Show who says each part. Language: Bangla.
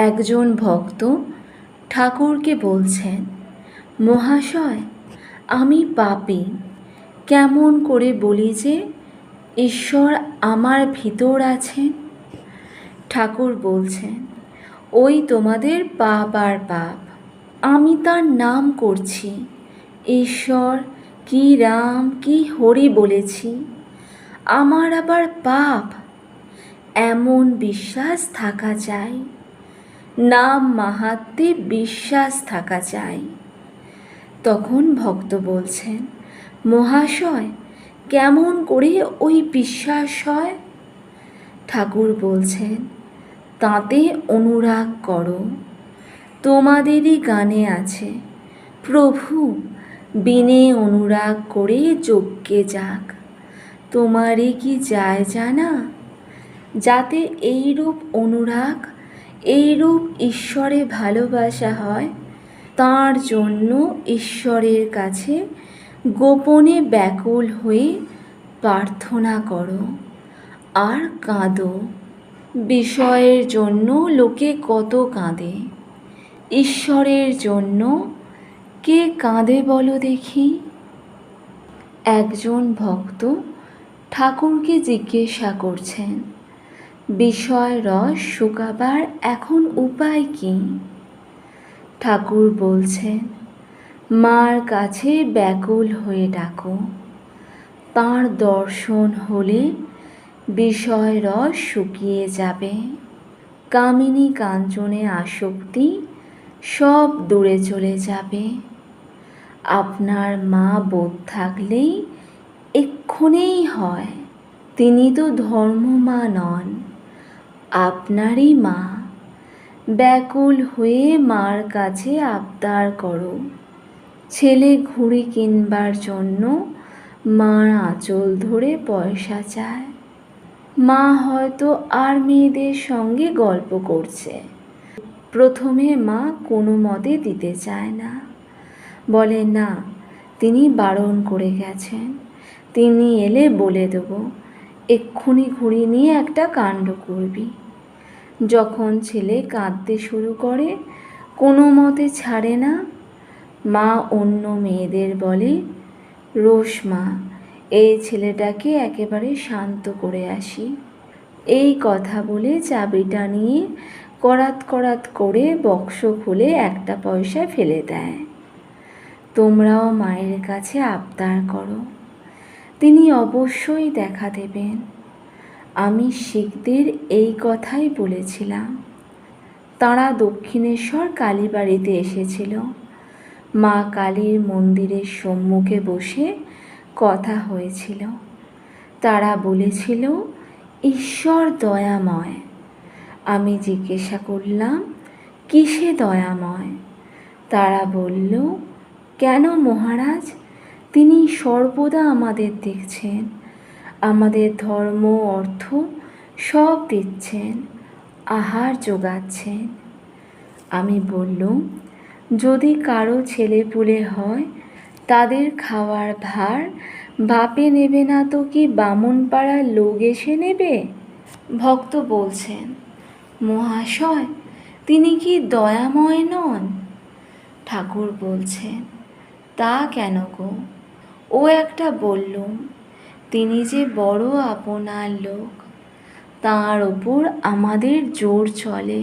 Speaker 1: একজন ভক্ত ঠাকুরকে বলছেন, মহাশয়, আমি পাপী, কেমন করে বলি যে ঈশ্বর আমার ভিতর আছেন? ঠাকুর বলছেন, ওই তোমাদের পাপ আর পাপ। আমি তার নাম করছি, ঈশ্বর কি রাম কি হরি বলেছি, আমার আবার পাপ? এমন বিশ্বাস থাকা চাই, নাম মাহাত্ম্যে বিশ্বাস থাকা চাই। তখন ভক্ত বলছেন, মহাশয়, কেমন করে ওই বিশ্বাস হয়? ঠাকুর বলছেন, তাতে অনুরাগ করো। তোমাদেরই গানে আছে, প্রভু বিনে অনুরাগ করে যজ্ঞে যাক, তোমারই কি যায় জানা? যাতে এইরূপ অনুরাগ, এইরূপ ঈশ্বরে ভালোবাসা হয়, তার জন্য ঈশ্বরের কাছে গোপনে ব্যাকুল হয়ে প্রার্থনা করো আর কাঁদো। বিষয়ের জন্য লোকে কত কাঁদে, ঈশ্বরের জন্য কে কাঁদে বলো দেখি? একজন ভক্ত ঠাকুরকে জিজ্ঞাসা করছেন, বিষয় রস শুকাবার এখন উপায় কি? ঠাকুর বলছেন, মার কাছে ব্যাকুল হয়ে ডাকো, তাঁর দর্শন হলে বিষয় রস শুকিয়ে যাবে। কামিনী কাঞ্চনে আসক্তি সব দূরে চলে যাবে। আপনার মা বোধ থাকলেই এক্ষণেই হয়। তিনি তো ধর্মমা নন, আপনারই মা। ব্যাকুল হয়ে মার কাছে আবদার করো। ছেলে ঘুড়ি কিনবার জন্য মার আঁচল ধরে পয়সা চায়। মা হয়তো আর মেয়েদের সঙ্গে গল্প করছে। প্রথমে মা কোনো মতে দিতে চায় না, বলে না, তিনি বারণ করে গেছেন, তিনি এলে বলে দেবো, এক্ষুনি ঘুড়ি নিয়ে একটা কাণ্ড করবি। যখন ছেলে কাঁদতে শুরু করে, কোনো মতে ছাড়ে না, মা অন্য মেয়েদের বলে, রোশ মা, এই ছেলেটাকে একেবারে শান্ত করে আসি। এই কথা বলে চাবিটা নিয়ে করাত করাত করে বক্স খুলে একটা পয়সা ফেলে দেয়। তোমরাও মায়ের কাছে আবদার করো, তিনি অবশ্যই দেখা দেবেন। আমি শিখদের এই কথাই বলেছিলাম। তারা দক্ষিণেশ্বর কালীবাড়িতে এসেছিল। মা কালীর মন্দিরের সম্মুখে বসে কথা হয়েছিল। তারা বলেছিল, ঈশ্বর দয়াময়। আমি জিজ্ঞাসা করলাম, কিসে দয়াময়? তারা বলল, কেন মহারাজ, তিনি সর্বদা আমাদের দেখছেন, আমাদের ধর্ম অর্থ সব দিচ্ছেন, আহার যোগাচ্ছেন। আমি বললুম, যদি কারো ছেলেপুলে হয়, তাদের খাওয়ার ভার বাপে নেবে না তো কি বামুনপাড়ার লোক এসে নেবে? ভক্ত বলছেন, মহাশয়, তিনি কি দয়াময় নন? ঠাকুর বলছেন, তা কেন গো? ও একটা বললুম, তিনি যে বড় আপনার লোক, তাঁর ওপর আমাদের জোর চলে।